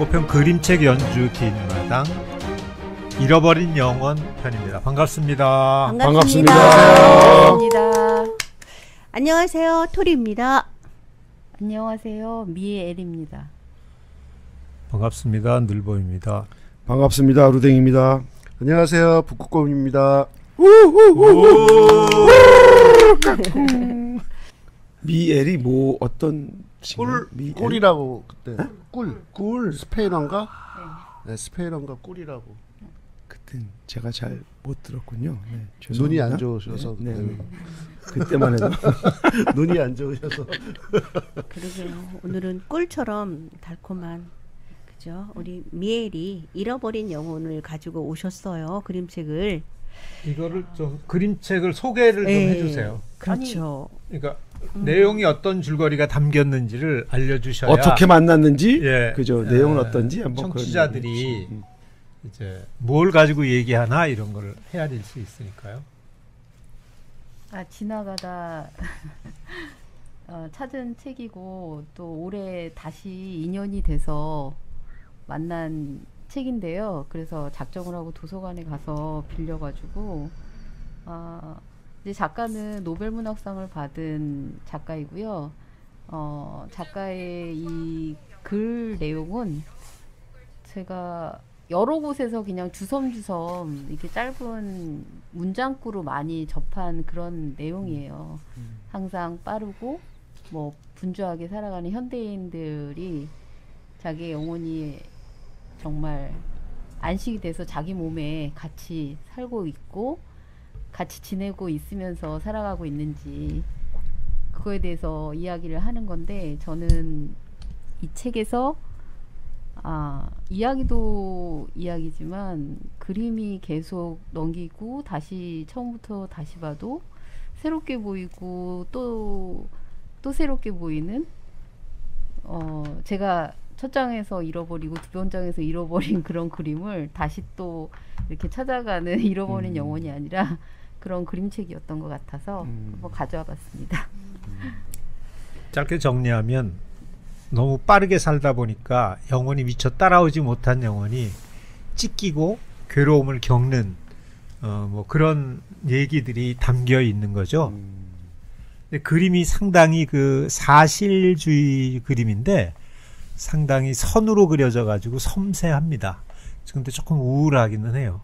예고편 그림책 연주 긴 마당 잃어버린 영혼 편입니다. 반갑습니다. 반갑습니다. 반갑습니다. 안녕하세요. 토리입니다. 안녕하세요. 미에엘입니다. 반갑습니다. 늘보입니다. 반갑습니다. 루댕입니다. 안녕하세요. 북극곰입니다. 미엘이 뭐 어떤 꿀이라고 그때 꿀 스페인어인가? 네, 스페인어인가 꿀이라고. 그땐 제가 잘 못 들었군요. 네, 눈이 안 좋으셔서. 네, 네. 그때만 해도 눈이 안 좋으셔서. 그러게요. 오늘은 꿀처럼 달콤한 그죠? 우리 미엘이 잃어버린 영혼을 가지고 오셨어요. 그림책을. 이거를 좀 그림책을 소개를 좀 해주세요. 그렇죠. 그러니까 내용이 어떤 줄거리가 담겼는지를 알려주셔야 어떻게 만났는지, 예, 그죠? 내용은 어떤지 한번 청취자들이 이제 뭘 가지고 얘기하나 이런 걸 헤아릴 수 있으니까요. 지나가다 찾은 책이고 또 올해 다시 인연이 돼서 만난 책인데요. 그래서 작정을 하고 도서관에 가서 빌려가지고 이제 작가는 노벨문학상을 받은 작가이고요. 작가의 이 글 내용은 제가 여러 곳에서 그냥 주섬주섬 이렇게 짧은 문장구로 많이 접한 그런 내용이에요. 항상 빠르고 뭐 분주하게 살아가는 현대인들이 자기의 영혼이 정말 안식이 돼서 자기 몸에 같이 살고 있고 같이 지내고 있으면서 살아가고 있는지 그거에 대해서 이야기를 하는 건데, 저는 이 책에서 이야기도 이야기지만 그림이 계속 넘기고 다시 처음부터 다시 봐도 새롭게 보이고 또 새롭게 보이는 제가 첫 장에서 잃어버리고 두 번장에서 잃어버린 그런 그림을 다시 또 이렇게 찾아가는 잃어버린 영혼이 아니라 그런 그림책이었던 것 같아서 한번 가져와 봤습니다. 짧게 정리하면 너무 빠르게 살다 보니까 영혼이 미처 따라오지 못한 영혼이 찢기고 괴로움을 겪는 뭐 그런 얘기들이 담겨 있는 거죠. 근데 그림이 상당히 그 사실주의 그림인데 상당히 선으로 그려져 가지고 섬세합니다. 근데 조금 우울하기는 해요.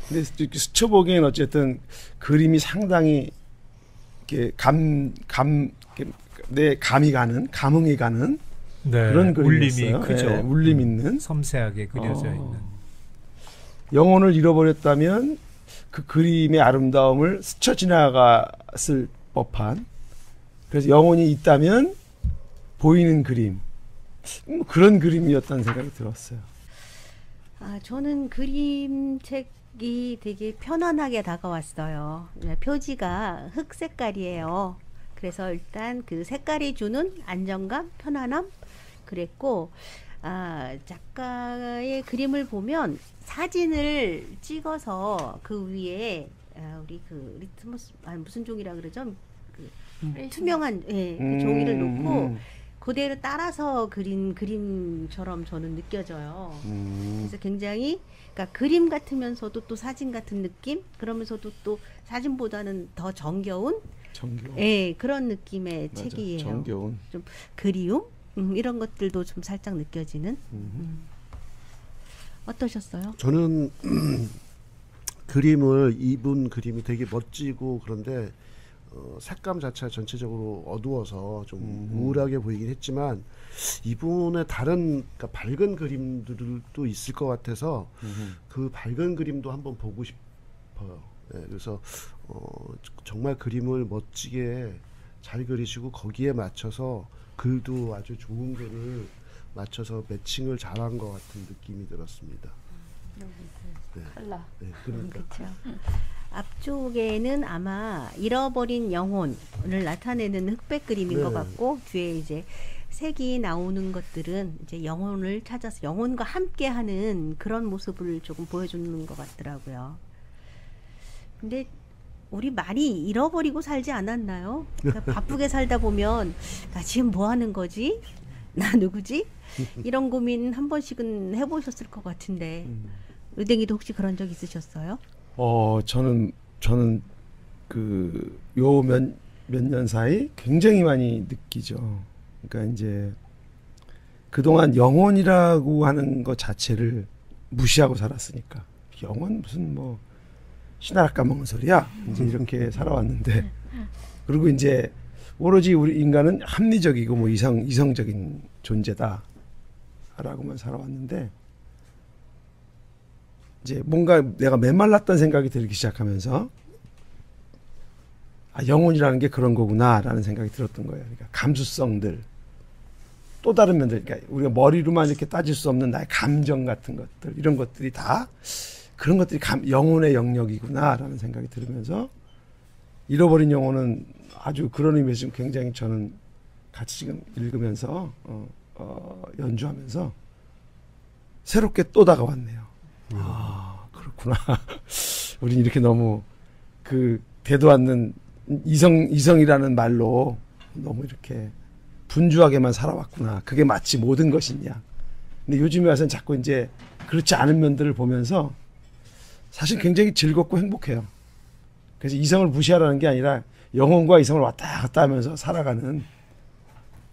근데 스쳐보기엔 어쨌든 그림이 상당히 이렇게 내 감흥이 가는 네, 그런 울림이 그림이었어요. 크죠. 네, 울림 있는 섬세하게 그려져 있는. 영혼을 잃어버렸다면 그 그림의 아름다움을 스쳐 지나갔을 법한, 그래서 영혼이 있다면 보이는 그림, 그런 그림이었다는 생각이 들었어요. 저는 그림책이 되게 편안하게 다가왔어요. 표지가 흑 색깔이에요. 그래서 일단 그 색깔이 주는 안정감, 편안함 그랬고, 작가의 그림을 보면 사진을 찍어서 그 위에 우리 그 리트머스 무슨 종이라 그러죠? 그 투명한 그 종이를 놓고 그대로 따라서 그린 그림처럼 저는 느껴져요. 그래서 굉장히 그러니까 그림 같으면서도 또 사진 같은 느낌, 그러면서도 또 사진보다는 더 정겨운 그런 느낌의 맞아, 책이에요. 정겨운. 좀 그리움 이런 것들도 좀 살짝 느껴지는. 어떠셨어요? 저는 이분 그림이 되게 멋지고 그런데 색감 자체가 전체적으로 어두워서 좀 우울하게 보이긴 했지만 이분의 다른 그러니까 밝은 그림들도 있을 것 같아서 그 밝은 그림도 한번 보고 싶어요. 네, 그래서 정말 그림을 멋지게 잘 그리시고 거기에 맞춰서 글도 아주 좋은 글을 맞춰서 매칭을 잘한 것 같은 느낌이 들었습니다. 칼라. 네, 그러니까. 그렇죠. 앞쪽에는 아마 잃어버린 영혼을 나타내는 흑백 그림인 것 같고, 뒤에 이제 색이 나오는 것들은 이제 영혼을 찾아서 영혼과 함께하는 그런 모습을 조금 보여주는 것 같더라고요. 근데 우리 많이 잃어버리고 살지 않았나요? 그러니까 바쁘게 살다 보면 나 지금 뭐 하는 거지? 나 누구지? 이런 고민 한 번씩은 해보셨을 것 같은데 의댕이도 혹시 그런 적 있으셨어요? 저는 그 요 몇 년 사이 굉장히 많이 느끼죠. 그러니까 이제 그동안 영혼이라고 하는 것 자체를 무시하고 살았으니까 영혼 무슨 뭐 신하락 까먹는 소리야 이제 이렇게 살아왔는데 그리고 이제 오로지 우리 인간은 합리적이고 뭐 이성적인 존재다라고만 살아왔는데 이제 뭔가 내가 메말랐던 생각이 들기 시작하면서 영혼이라는 게 그런 거구나라는 생각이 들었던 거예요. 그러니까 감수성들, 또 다른 면들, 그러니까 우리가 머리로만 이렇게 따질 수 없는 나의 감정 같은 것들, 이런 것들이 다 그런 것들이 영혼의 영역이구나라는 생각이 들으면서 잃어버린 영혼은 아주 그런 의미에서 지금 굉장히 저는 같이 지금 읽으면서 연주하면서 새롭게 또 다가왔네요. 그렇구나. 우린 이렇게 너무 그 되도 않는 이성이라는 말로 너무 이렇게 분주하게만 살아왔구나. 그게 마치 모든 것이냐. 근데 요즘에 와서는 자꾸 이제 그렇지 않은 면들을 보면서 사실 굉장히 즐겁고 행복해요. 그래서 이성을 무시하라는 게 아니라 영혼과 이성을 왔다 갔다 하면서 살아가는,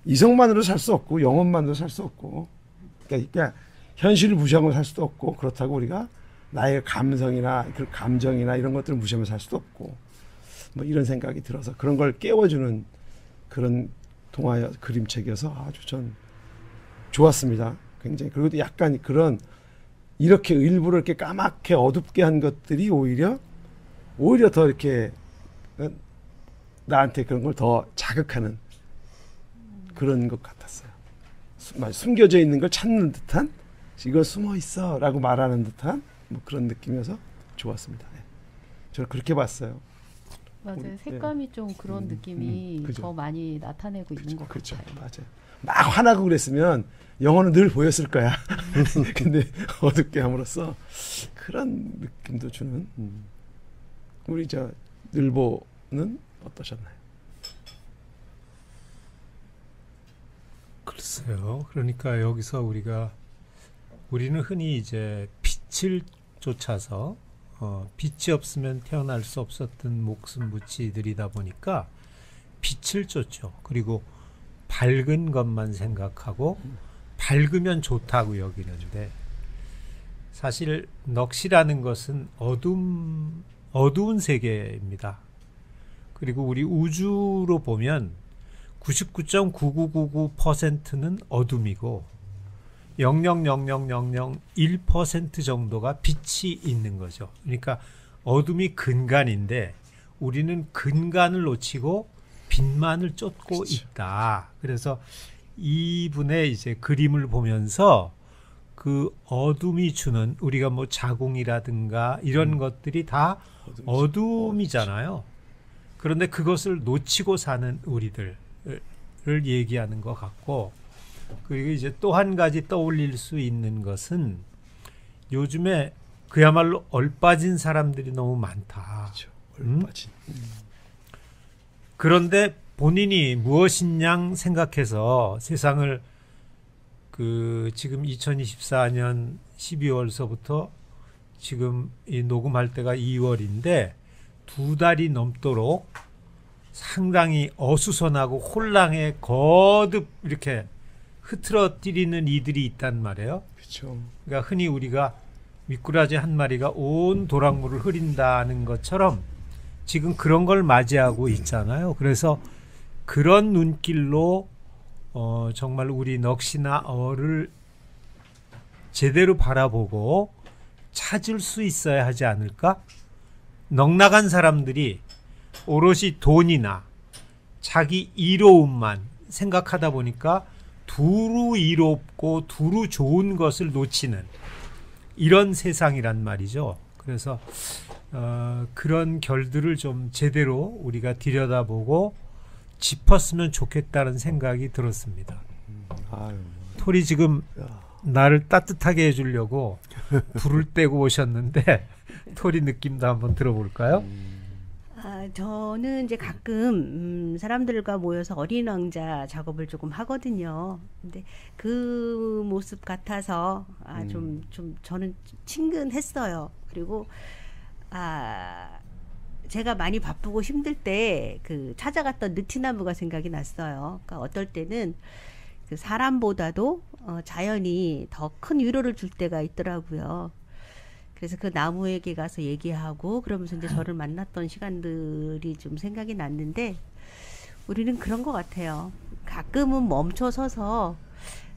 이성만으로 살 수 없고 영혼만으로 살 수 없고, 그러니까 현실을 무시하고 살 수도 없고, 그렇다고 우리가 나의 감성이나 그 감정이나 이런 것들을 무시하며 살 수도 없고, 뭐 이런 생각이 들어서 그런 걸 깨워주는 그런 동화 그림책이어서 아주 전 좋았습니다. 굉장히. 그리고 약간 그런 이렇게 일부러 이렇게 까맣게 어둡게 한 것들이 오히려 더 이렇게 나한테 그런 걸 더 자극하는 그런 것 같았어요. 숨겨져 있는 걸 찾는 듯한, 이거 숨어 있어라고 말하는 듯한 뭐 그런 느낌이어서 좋았습니다. 네. 저는 그렇게 봤어요. 맞아요. 색감이 좀 그런 느낌이 더 많이 나타내고 있는 것 그렇죠. 같아요. 맞아요. 막 화나고 그랬으면 영혼은 늘 보였을 거야. 근데 어둡게 함으로써 그런 느낌도 주는. 우리 저 늘보는 어떠셨나요? 글쎄요. 그러니까 여기서 우리는 흔히 이제 빛을 쫓아서 빛이 없으면 태어날 수 없었던 목숨부치들이다 보니까 빛을 쫓죠. 그리고 밝은 것만 생각하고 밝으면 좋다고 여기는데, 사실 넋이라는 것은 어두운 세계입니다. 그리고 우리 우주로 보면 99.9999%는 어둠이고 0.00001% 정도가 빛이 있는 거죠. 그러니까 어둠이 근간인데 우리는 근간을 놓치고 빛만을 쫓고 그렇죠. 있다. 그래서 이분의 이제 그림을 보면서 그 어둠이 주는, 우리가 뭐 자궁이라든가 이런 것들이 다 어둠이잖아요. 그런데 그것을 놓치고 사는 우리들을 얘기하는 것 같고, 그리고 이제 또 한 가지 떠올릴 수 있는 것은 요즘에 그야말로 얼빠진 사람들이 너무 많다. 그렇죠. 얼빠진. 그런데 본인이 무엇이냐 생각해서 세상을 지금 2024년 12월서부터 지금 이 녹음할 때가 2월인데 2달이 넘도록 상당히 어수선하고 혼란에 거듭 이렇게 흐트러뜨리는 이들이 있단 말이에요. 그렇죠. 그러니까 흔히 우리가 미꾸라지 한 마리가 온 도랑물을 흐린다는 것처럼 지금 그런 걸 맞이하고 있잖아요. 그래서 그런 눈길로 정말 우리 넋이나 어를 제대로 바라보고 찾을 수 있어야 하지 않을까? 넉나간 사람들이 오롯이 돈이나 자기 이로움만 생각하다 보니까 두루 이롭고 두루 좋은 것을 놓치는 이런 세상이란 말이죠. 그래서 그런 결들을 좀 제대로 우리가 들여다보고 짚었으면 좋겠다는 생각이 들었습니다. 톨이 지금 나를 따뜻하게 해주려고 불을 떼고 오셨는데 톨이 느낌도 한번 들어볼까요? 저는 이제 가끔 사람들과 모여서 어린 왕자 작업을 조금 하거든요. 근데 그 모습 같아서 좀 저는 친근했어요. 그리고 제가 많이 바쁘고 힘들 때 그 찾아갔던 느티나무가 생각이 났어요. 그러니까 어떨 때는 그 사람보다도 자연이 더 큰 위로를 줄 때가 있더라고요. 그래서 그 나무에게 가서 얘기하고 그러면서 이제 저를 만났던 시간들이 좀 생각이 났는데 우리는 그런 것 같아요. 가끔은 멈춰서서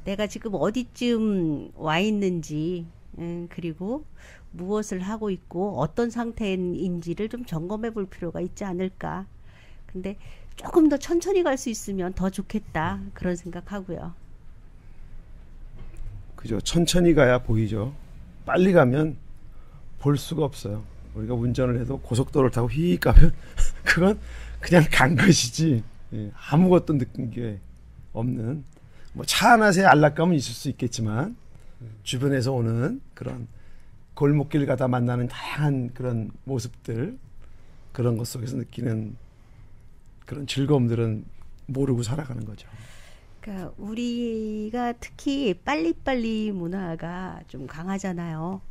내가 지금 어디쯤 와 있는지 그리고 무엇을 하고 있고 어떤 상태인지를 좀 점검해 볼 필요가 있지 않을까. 근데 조금 더 천천히 갈 수 있으면 더 좋겠다. 그런 생각하고요. 그죠. 천천히 가야 보이죠. 빨리 가면 볼 수가 없어요. 우리가 운전을 해도 고속도로를 타고 휙 가면 그건 그냥 간 것이지 아무것도 느낀 게 없는 뭐 차 하나에 안락감은 있을 수 있겠지만 주변에서 오는 그런 골목길 가다 만나는 다양한 그런 모습들 그런 것 속에서 느끼는 그런 즐거움들은 모르고 살아가는 거죠. 그러니까 우리가 특히 빨리빨리 문화가 좀 강하잖아요.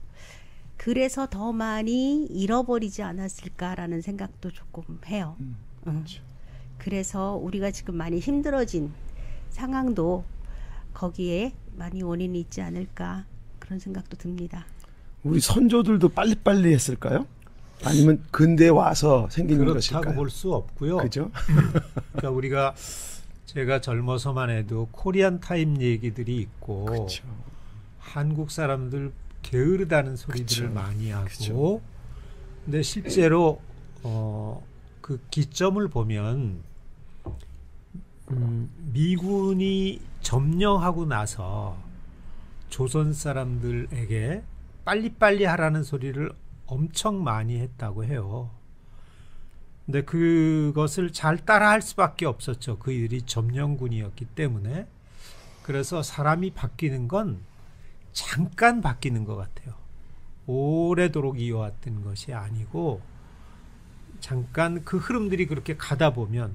그래서 더 많이 잃어버리지 않았을까라는 생각도 조금 해요. 그렇죠. 그래서 우리가 지금 많이 힘들어진 상황도 거기에 많이 원인이 있지 않을까 그런 생각도 듭니다. 우리 선조들도 빨리빨리 했을까요? 아니면 근대에 와서 생긴 것일까요? 그렇다고 볼 수 없고요. 그죠? 그러니까 우리가 제가 젊어서만 해도 코리안 타임 얘기들이 있고 그렇죠. 한국 사람들 게으르다는 소리들을 그쵸. 많이 하고 그쵸. 근데 실제로 그 기점을 보면 미군이 점령하고 나서 조선 사람들에게 빨리빨리 하라는 소리를 엄청 많이 했다고 해요. 근데 그것을 잘 따라할 수밖에 없었죠. 그들이 점령군이었기 때문에. 그래서 사람이 바뀌는 건 잠깐 바뀌는 것 같아요. 오래도록 이어왔던 것이 아니고 잠깐 그 흐름들이 그렇게 가다 보면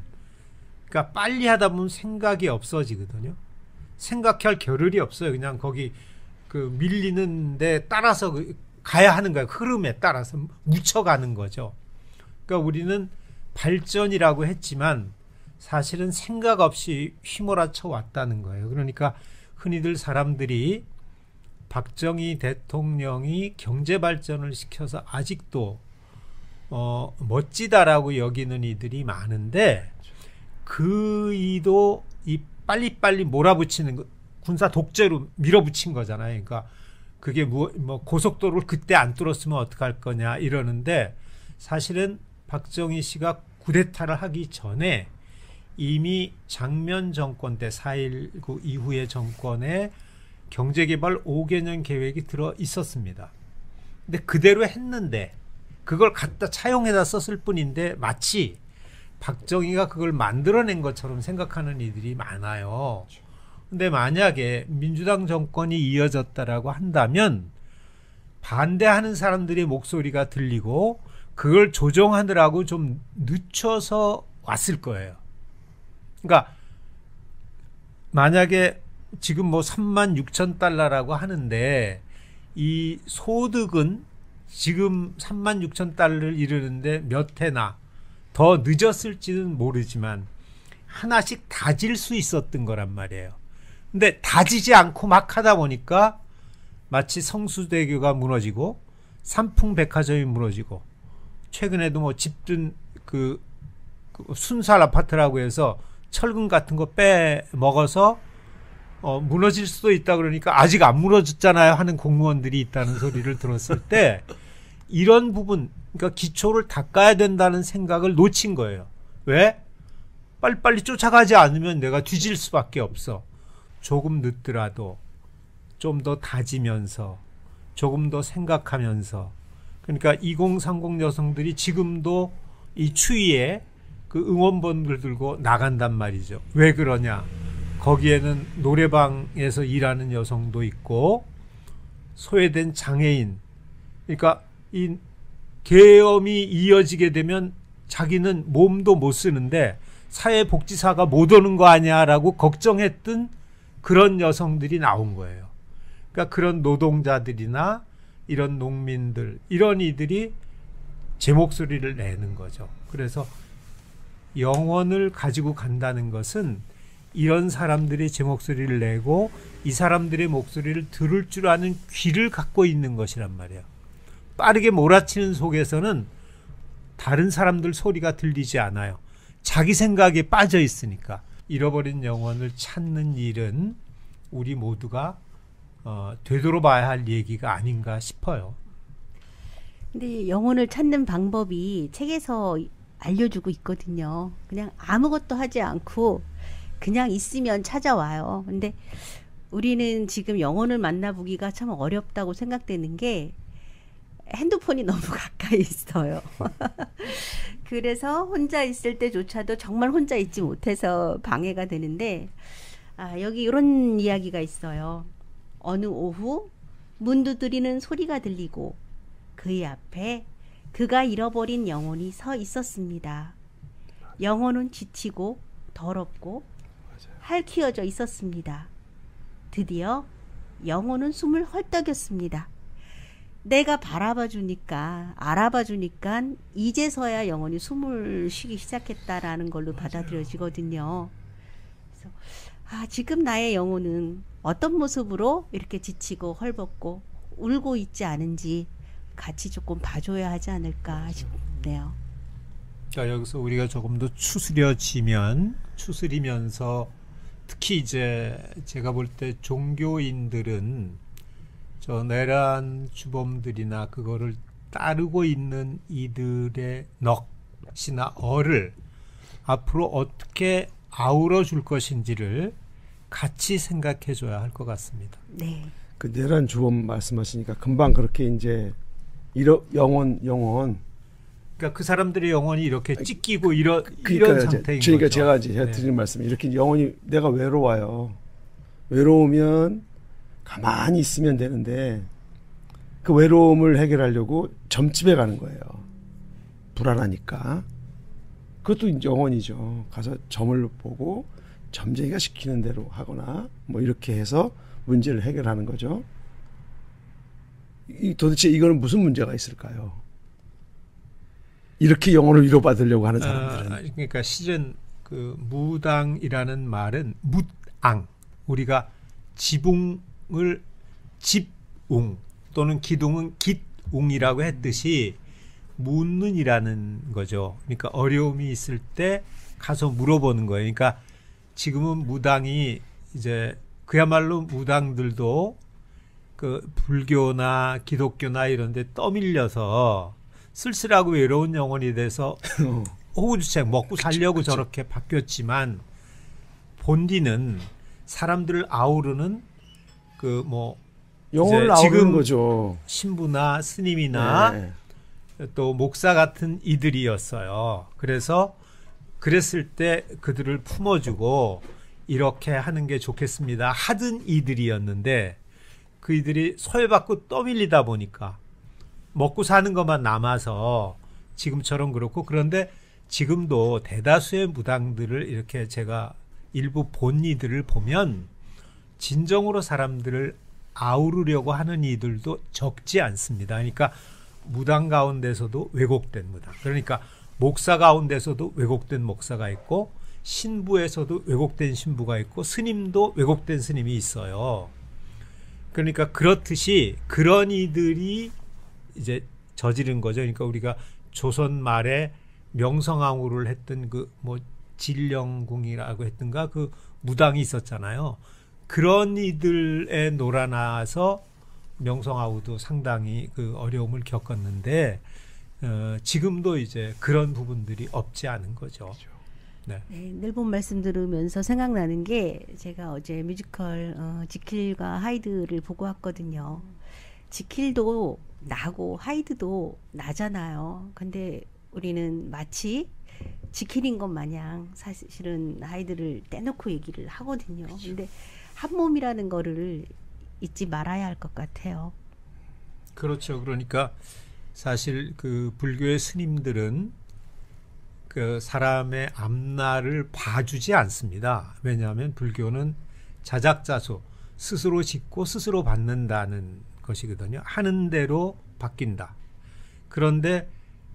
그러니까 빨리 하다 보면 생각이 없어지거든요. 생각할 겨를이 없어요. 그냥 거기 그 밀리는데 따라서 가야 하는 거예요. 흐름에 따라서 묻혀가는 거죠. 그러니까 우리는 발전이라고 했지만 사실은 생각 없이 휘몰아쳐 왔다는 거예요. 그러니까 흔히들 사람들이 박정희 대통령이 경제 발전을 시켜서 아직도 멋지다라고 여기는 이들이 많은데 그 이도 이 빨리빨리 몰아붙이는 거, 군사 독재로 밀어붙인 거잖아요. 그러니까 그게 뭐 고속도로를 그때 안 뚫었으면 어떡할 거냐 이러는데 사실은 박정희 씨가 쿠데타를 하기 전에 이미 장면 정권 때 4.19 이후의 정권에 경제개발 5개년 계획이 들어 있었습니다. 근데 그대로 했는데 그걸 갖다 차용해다 썼을 뿐인데 마치 박정희가 그걸 만들어낸 것처럼 생각하는 이들이 많아요. 근데 만약에 민주당 정권이 이어졌다라고 한다면 반대하는 사람들의 목소리가 들리고 그걸 조정하느라고 좀 늦춰서 왔을 거예요. 그러니까 만약에 지금 뭐 36,000달러라고 하는데 이 소득은 지금 36,000달러를 이르는데 몇 해나 더 늦었을지는 모르지만 하나씩 다질 수 있었던 거란 말이에요. 근데 다지지 않고 막 하다 보니까 마치 성수대교가 무너지고 삼풍백화점이 무너지고 최근에도 뭐 집든 그 순살 아파트라고 해서 철근 같은 거 빼먹어서 무너질 수도 있다 그러니까 아직 안 무너졌잖아요 하는 공무원들이 있다는 소리를 들었을 때 이런 부분 그러니까 기초를 닦아야 된다는 생각을 놓친 거예요. 왜? 빨리빨리 쫓아가지 않으면 내가 뒤질 수밖에 없어. 조금 늦더라도 좀 더 다지면서 조금 더 생각하면서 그러니까 2030 여성들이 지금도 이 추위에 그 응원본을 들고 나간단 말이죠. 왜 그러냐? 거기에는 노래방에서 일하는 여성도 있고 소외된 장애인 그러니까 이 계엄이 이어지게 되면 자기는 몸도 못 쓰는데 사회복지사가 못 오는 거 아니야라고 걱정했던 그런 여성들이 나온 거예요. 그러니까 그런 노동자들이나 이런 농민들, 이런 이들이 제 목소리를 내는 거죠. 그래서 영혼을 가지고 간다는 것은 이런 사람들이 제 목소리를 내고 이 사람들의 목소리를 들을 줄 아는 귀를 갖고 있는 것이란 말이에요. 빠르게 몰아치는 속에서는 다른 사람들 소리가 들리지 않아요. 자기 생각에 빠져 있으니까. 잃어버린 영혼을 찾는 일은 우리 모두가 되돌아봐야 할 얘기가 아닌가 싶어요. 근데 영혼을 찾는 방법이 책에서 알려주고 있거든요. 그냥 아무것도 하지 않고 그냥 있으면 찾아와요. 근데 우리는 지금 영혼을 만나보기가 참 어렵다고 생각되는 게 핸드폰이 너무 가까이 있어요. 그래서 혼자 있을 때조차도 정말 혼자 있지 못해서 방해가 되는데, 여기 이런 이야기가 있어요. 어느 오후 문 두드리는 소리가 들리고 그의 앞에 그가 잃어버린 영혼이 서 있었습니다. 영혼은 지치고 더럽고 핥히어져 있었습니다. 드디어 영혼은 숨을 헐떡였습니다. 내가 바라봐 주니까, 알아봐 주니까 이제서야 영혼이 숨을 쉬기 시작했다라는 걸로 받아들여지거든요. 그래서 지금 나의 영혼은 어떤 모습으로 이렇게 지치고 헐벗고 울고 있지 않은지 같이 조금 봐줘야 하지 않을까 싶네요. 자, 여기서 우리가 조금 더 추스리면서 특히 이제 제가 볼 때 종교인들은 저 내란 주범들이나 그거를 따르고 있는 이들의 넋이나 어를 앞으로 어떻게 아우러 줄 것인지를 같이 생각해 줘야 할 것 같습니다. 네. 그 내란 주범 말씀하시니까 금방 그렇게 이제 영혼 그러니까 그 사람들의 영혼이 이렇게 찢기고 이런 상태인 그러니까 거죠. 제가 드리는 말씀이 이렇게 영혼이 내가 외로워요. 외로우면 가만히 있으면 되는데 그 외로움을 해결하려고 점집에 가는 거예요. 불안하니까. 그것도 이제 영혼이죠. 가서 점을 보고 점쟁이가 시키는 대로 하거나 뭐 이렇게 해서 문제를 해결하는 거죠. 도대체 이거는 무슨 문제가 있을까요? 이렇게 영혼을 위로받으려고 하는 사람들은. 그러니까 실은 그 무당이라는 말은 묻앙, 우리가 지붕을 집웅 또는 기둥은 깃웅이라고 했듯이 묻는이라는 거죠. 그러니까 어려움이 있을 때 가서 물어보는 거예요. 그러니까 지금은 무당이 이제 그야말로 무당들도 그 불교나 기독교나 이런 데 떠밀려서 쓸쓸하고 외로운 영혼이 돼서 호구주책 먹고 살려고 그쵸. 저렇게 바뀌었지만 본디는 사람들을 아우르는 그 뭐 영혼을 아우르는 거죠. 신부나 스님이나 네. 또 목사 같은 이들이었어요. 그래서 그랬을 때 그들을 품어주고 이렇게 하는 게 좋겠습니다 하던 이들이었는데 그 이들이 소외받고 떠밀리다 보니까 먹고 사는 것만 남아서 지금처럼 그렇고, 그런데 지금도 대다수의 무당들을 이렇게 제가 일부 본 이들을 보면 진정으로 사람들을 아우르려고 하는 이들도 적지 않습니다. 그러니까 무당 가운데서도 왜곡된 무당, 그러니까 목사 가운데서도 왜곡된 목사가 있고 신부에서도 왜곡된 신부가 있고 스님도 왜곡된 스님이 있어요. 그러니까 그렇듯이 그런 이들이 이제 저지른 거죠. 그러니까 우리가 조선 말에 명성황후를 했던 그 뭐 진령궁이라고 했던가 그 무당이 있었잖아요. 그런 이들에 놀아나서 명성황후도 상당히 그 어려움을 겪었는데 지금도 이제 그런 부분들이 없지 않은 거죠. 네. 네, 늘 본 말씀 들으면서 생각나는 게 제가 어제 뮤지컬 지킬과 하이드를 보고 왔거든요. 지킬도 나고 하이드도 나잖아요. 근데 우리는 마치 지킬인 것 마냥 사실은 하이드를 떼놓고 얘기를 하거든요. 그렇죠. 근데 한 몸이라는 거를 잊지 말아야 할 것 같아요. 그렇죠. 그러니까 사실 그 불교의 스님들은 그 사람의 앞날을 봐주지 않습니다. 왜냐하면 불교는 자작자수, 스스로 짓고 스스로 받는다는 것이거든요. 하는 대로 바뀐다. 그런데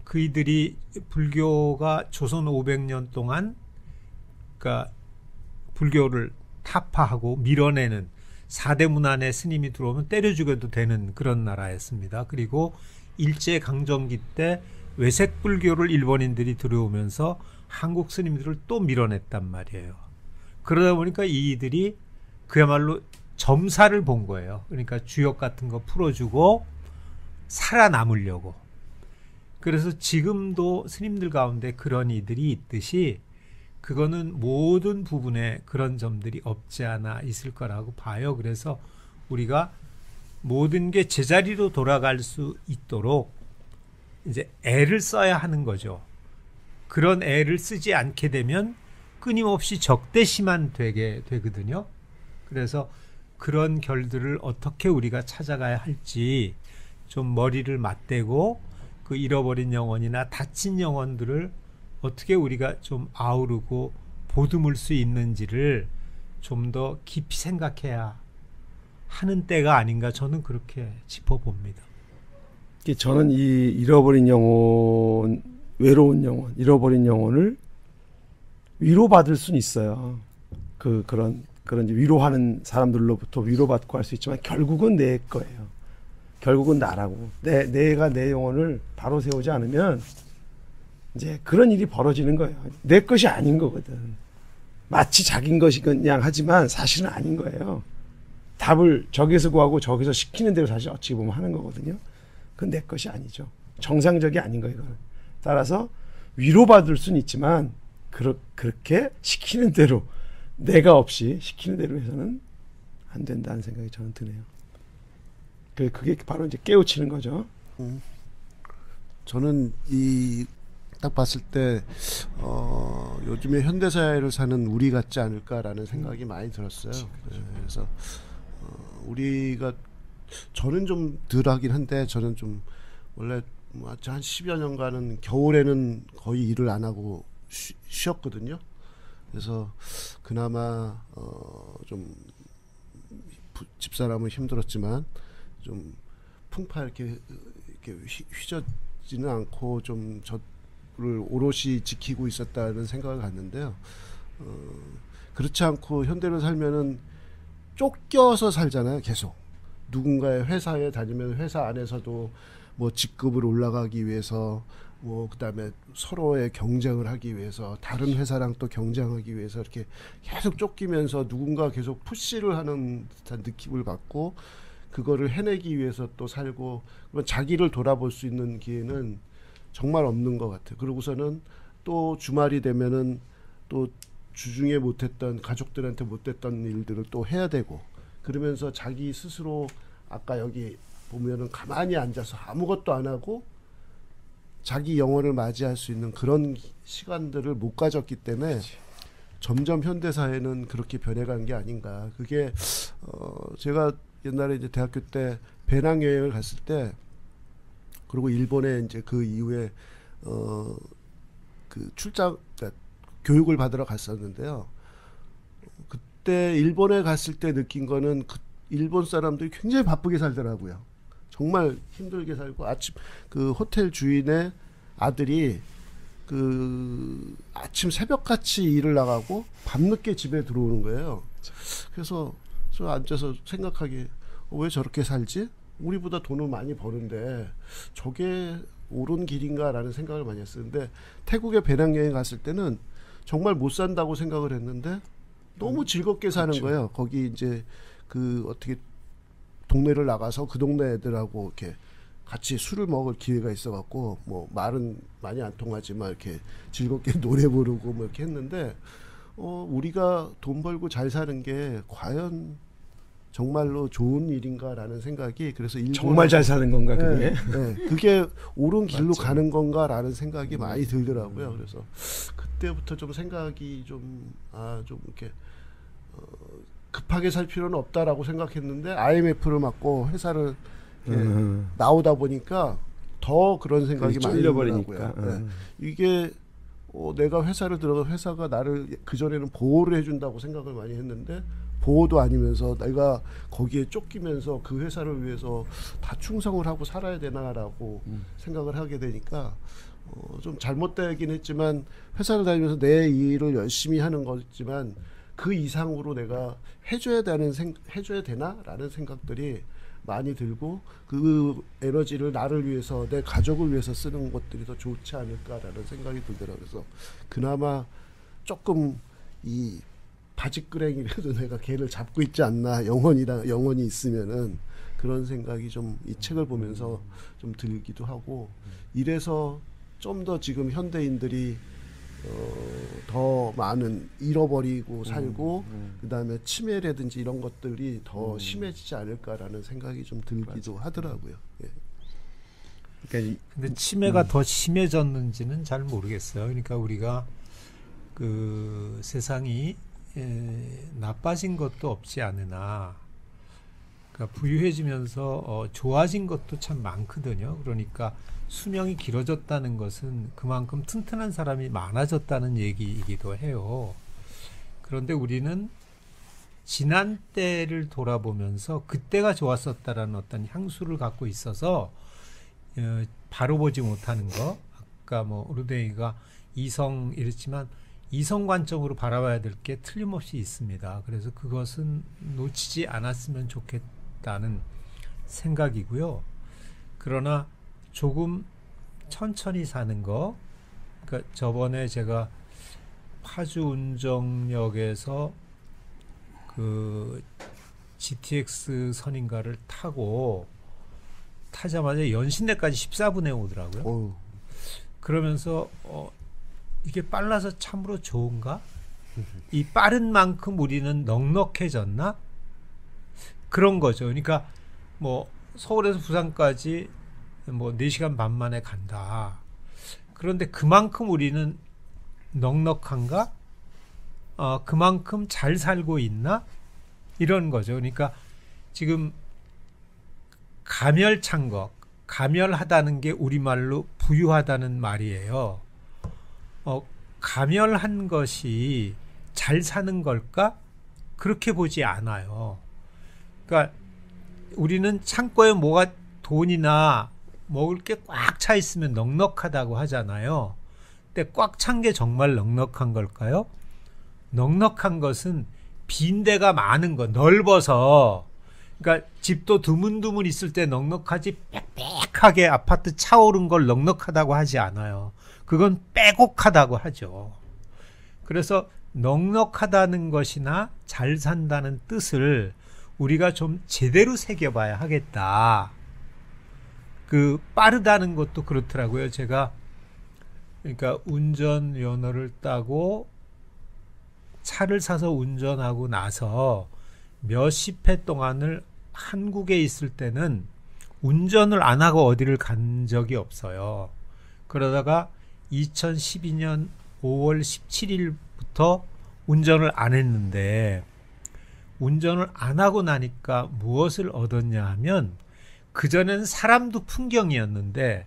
그이들이 불교가 조선 500년 동안 그러니까 불교를 타파하고 밀어내는 4대 문안의 스님이 들어오면 때려 죽여도 되는 그런 나라였습니다. 그리고 일제강점기 때 외색 불교를 일본인들이 들어오면서 한국 스님들을 또 밀어냈단 말이에요. 그러다 보니까 이들이 그야말로 점사를 본 거예요. 그러니까 주역 같은 거 풀어주고 살아남으려고. 그래서 지금도 스님들 가운데 그런 이들이 있듯이 그거는 모든 부분에 그런 점들이 없지 않아 있을 거라고 봐요. 그래서 우리가 모든 게 제자리로 돌아갈 수 있도록 이제 애를 써야 하는 거죠. 그런 애를 쓰지 않게 되면 끊임없이 적대시만 되게 되거든요. 그래서 그런 결들을 어떻게 우리가 찾아가야 할지 좀 머리를 맞대고 그 잃어버린 영혼이나 다친 영혼들을 어떻게 우리가 좀 아우르고 보듬을 수 있는지를 좀 더 깊이 생각해야 하는 때가 아닌가 저는 그렇게 짚어봅니다. 저는 이 잃어버린 영혼, 외로운 영혼, 잃어버린 영혼을 위로받을 수는 있어요. 그런 이제 위로하는 사람들로부터 위로받고 할 수 있지만 결국은 내 거예요. 결국은 나라고. 내가 내 영혼을 바로 세우지 않으면 이제 그런 일이 벌어지는 거예요. 내 것이 아닌 거거든. 마치 자기인 것이 그냥 하지만 사실은 아닌 거예요. 답을 저기서 구하고 저기서 시키는 대로 사실 어찌 보면 하는 거거든요. 그건 내 것이 아니죠. 정상적이 아닌 거예요. 이거는. 따라서 위로받을 수는 있지만 그렇게 시키는 대로 내가 없이 시키는 대로 해서는 안 된다는 생각이 저는 드네요. 그게 바로 이제 깨우치는 거죠. 저는 딱 봤을 때 요즘에 현대사회를 사는 우리 같지 않을까라는 생각이 많이 들었어요. 그렇죠. 그래서 우리가 저는 좀 덜하긴 한데 저는 좀 원래 한 10여 년간은 겨울에는 거의 일을 안 하고 쉬었거든요. 그래서 그나마 좀 집사람은 힘들었지만 좀 풍파 이렇게 휘저지는 않고 좀 저를 오롯이 지키고 있었다는 생각을 갖는데요. 그렇지 않고 현대를 살면은 쫓겨서 살잖아요. 계속 누군가의 회사에 다니면 회사 안에서도 뭐 직급을 올라가기 위해서 뭐 그다음에 서로의 경쟁을 하기 위해서 다른 회사랑 또 경쟁하기 위해서 이렇게 계속 쫓기면서 누군가 계속 푸시를 하는 듯한 느낌을 받고 그거를 해내기 위해서 또 살고 그러면 자기를 돌아볼 수 있는 기회는 정말 없는 것 같아요. 그러고서는 또 주말이 되면은 또 주중에 못했던 가족들한테 못했던 일들을 또 해야 되고 그러면서 자기 스스로 아까 여기 보면은 가만히 앉아서 아무것도 안 하고 자기 영혼을 맞이할 수 있는 그런 시간들을 못 가졌기 때문에 점점 현대사회는 그렇게 변해간 게 아닌가. 그게 제가 옛날에 이제 대학교 때 배낭여행을 갔을 때 그리고 일본에 이제 그 이후에 그 출장 교육을 받으러 갔었는데요. 그때 일본에 갔을 때 느낀 거는 그 일본 사람들이 굉장히 바쁘게 살더라고요. 정말 힘들게 살고 아침 그 호텔 주인의 아들이 그 아침 새벽같이 일을 나가고 밤늦게 집에 들어오는 거예요. 그래서 저 앉아서 생각하기 왜 저렇게 살지? 우리보다 돈을 많이 버는데 저게 옳은 길인가라는 생각을 많이 했었는데 태국에 배낭여행 갔을 때는 정말 못 산다고 생각을 했는데 너무 즐겁게 사는 그렇죠. 거예요. 거기 이제 그 어떻게 동네를 나가서 그 동네 애들하고 이렇게 같이 술을 먹을 기회가 있어갖고 뭐 말은 많이 안 통하지만 이렇게 즐겁게 노래 부르고 뭐 이렇게 했는데 우리가 돈 벌고 잘 사는 게 과연 정말로 좋은 일인가라는 생각이 그래서 정말 잘 사는 건가 그게? 네, 그게 옳은 길로 맞죠. 가는 건가라는 생각이 많이 들더라고요. 그래서 그때부터 좀 생각이 좀 이렇게 급하게 살 필요는 없다라고 생각했는데 IMF를 맞고 회사를 나오다 보니까 더 그런 생각이 많이 들더라고요. 쫄려버리니까. 네. 이게 내가 회사를 들어가 회사가 나를 그전에는 보호를 해준다고 생각을 많이 했는데 보호도 아니면서 내가 거기에 쫓기면서 그 회사를 위해서 다 충성을 하고 살아야 되나라고 생각을 하게 되니까 좀 잘못되긴 했지만 회사를 다니면서 내 일을 열심히 하는 거지만 그 이상으로 내가 해줘야 되나라는 생각들이 많이 들고 그 에너지를 나를 위해서 내 가족을 위해서 쓰는 것들이 더 좋지 않을까라는 생각이 들더라고요. 그래서 그나마 조금 이 바지끄랭이라도 내가 걔를 잡고 있지 않나 영혼이 있으면은 그런 생각이 좀 이 책을 보면서 좀 들기도 하고 이래서 좀 더 지금 현대인들이 더 많은 잃어버리고 살고 그다음에 치매라든지 이런 것들이 더 심해지지 않을까라는 생각이 좀 들기도 하더라고요. 예. 그러니까 근데 치매가 더 심해졌는지는 잘 모르겠어요. 그러니까 우리가 그 세상이 나빠진 것도 없지 않으나 그러니까 부유해지면서 좋아진 것도 참 많거든요. 그러니까 수명이 길어졌다는 것은 그만큼 튼튼한 사람이 많아졌다는 얘기이기도 해요. 그런데 우리는 지난 때를 돌아보면서 그때가 좋았었다라는 어떤 향수를 갖고 있어서 바로 보지 못하는 거. 아까 뭐 루데이가 이성 이랬지만 이성 관점으로 바라봐야 될 게 틀림없이 있습니다. 그래서 그것은 놓치지 않았으면 좋겠다는 생각이고요. 그러나 조금 천천히 사는 거. 그러니까 저번에 제가 파주 운정역에서 그 GTX 선인가를 타자마자 연신내까지 14분에 오더라고요. 그러면서 이게 빨라서 참으로 좋은가? 이 빠른 만큼 우리는 넉넉해졌나? 그런 거죠. 그러니까 뭐 서울에서 부산까지 뭐 4시간 반 만에 간다. 그런데 그만큼 우리는 넉넉한가? 그만큼 잘 살고 있나? 이런 거죠. 그러니까 지금 가멸찬 거, 가멸하다는 게 우리말로 부유하다는 말이에요. 가멸한 것이 잘 사는 걸까? 그렇게 보지 않아요. 그러니까 우리는 창고에 뭐가 돈이나 먹을 게 꽉 차 있으면 넉넉하다고 하잖아요. 근데 꽉 찬 게 정말 넉넉한 걸까요? 넉넉한 것은 빈 데가 많은 거, 넓어서. 그러니까 집도 드문드문 있을 때 넉넉하지 빽빽하게 아파트 차오른 걸 넉넉하다고 하지 않아요. 그건 빼곡하다고 하죠. 그래서 넉넉하다는 것이나 잘 산다는 뜻을 우리가 좀 제대로 새겨봐야 하겠다. 그 빠르다는 것도 그렇더라고요. 제가 그러니까 운전면허를 따고 차를 사서 운전하고 나서 몇십 회 동안을 한국에 있을 때는 운전을 안 하고 어디를 간 적이 없어요. 그러다가 2012년 5월 17일부터 운전을 안 했는데 운전을 안 하고 나니까 무엇을 얻었냐 하면 그전에는 사람도 풍경이었는데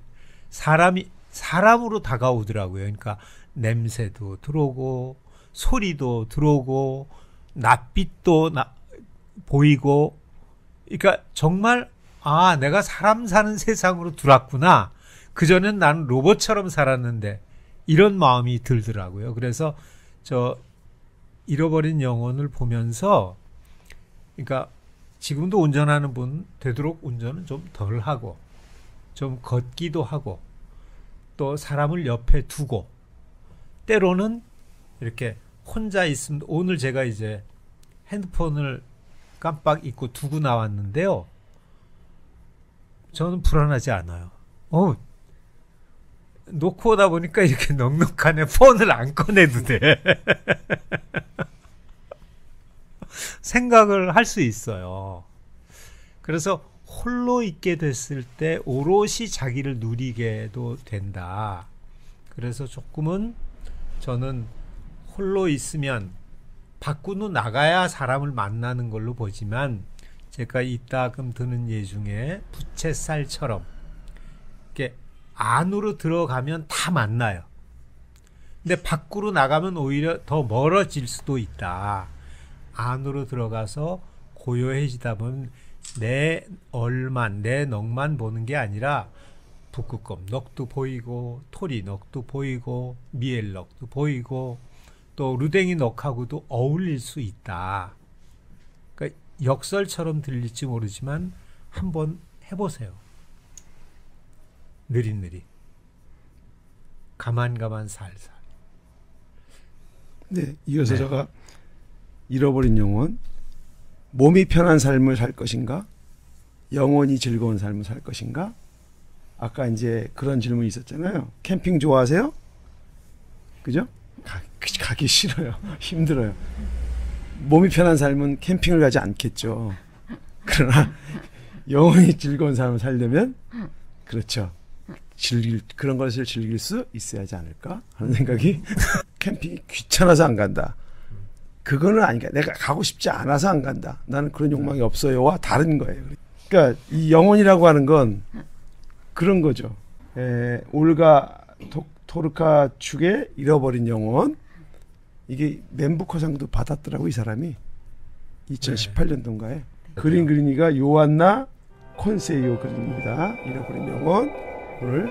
사람이 사람으로 다가오더라고요. 그러니까 냄새도 들어오고 소리도 들어오고 낯빛도 보이고 그러니까 정말 내가 사람 사는 세상으로 들어왔구나. 그전엔 나는 로봇처럼 살았는데 이런 마음이 들더라고요. 그래서 저 잃어버린 영혼을 보면서 그러니까 지금도 운전하는 분 되도록 운전은 좀 덜 하고 좀 걷기도 하고 또 사람을 옆에 두고 때로는 이렇게 혼자 있으면 오늘 제가 이제 핸드폰을 깜빡 잊고 두고 나왔는데요. 저는 불안하지 않아요. 놓고 오다 보니까 이렇게 넉넉하네. 폰을 안 꺼내도 돼. 생각을 할 수 있어요. 그래서 홀로 있게 됐을 때 오롯이 자기를 누리게도 된다. 그래서 조금은 저는 홀로 있으면 밖으로 나가야 사람을 만나는 걸로 보지만 제가 이따금 드는 예 중에 부채살처럼 이렇게 안으로 들어가면 다 만나요. 근데 밖으로 나가면 오히려 더 멀어질 수도 있다. 안으로 들어가서 고요해지다 보면 내 얼만, 내 넋만 보는 게 아니라 북극곰 넋도 보이고 토리 넋도 보이고 미엘 넋도 보이고 또 루댕이 넋하고도 어울릴 수 있다. 그러니까 역설처럼 들릴지 모르지만 한번 해보세요. 느릿느릿. 가만 살살. 네, 이어서 제가 잃어버린 영혼, 몸이 편한 삶을 살 것인가, 영혼이 즐거운 삶을 살 것인가. 아까 이제 그런 질문이 있었잖아요. 캠핑 좋아하세요? 그죠? 가기 싫어요. 힘들어요. 몸이 편한 삶은 캠핑을 가지 않겠죠. 그러나 영혼이 즐거운 삶을 살려면 그렇죠. 그런 것을 즐길 수 있어야 하지 않을까 하는 생각이 캠핑이 귀찮아서 안 간다. 그거는 아니까 내가 가고 싶지 않아서 안 간다. 나는 그런 욕망이 없어요와 다른 거예요. 그러니까 이 영혼이라고 하는 건 그런 거죠. 올가 토르카 축의 잃어버린 영혼. 이게 멘부커상도 받았더라고 이 사람이 2018년도인가에. 그린 그린이가 요한나 콘세이오 그림입니다. 잃어버린 영혼. 오늘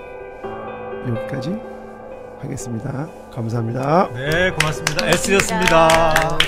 여기까지 하겠습니다. 감사합니다. 네, 고맙습니다. 애쓰셨습니다.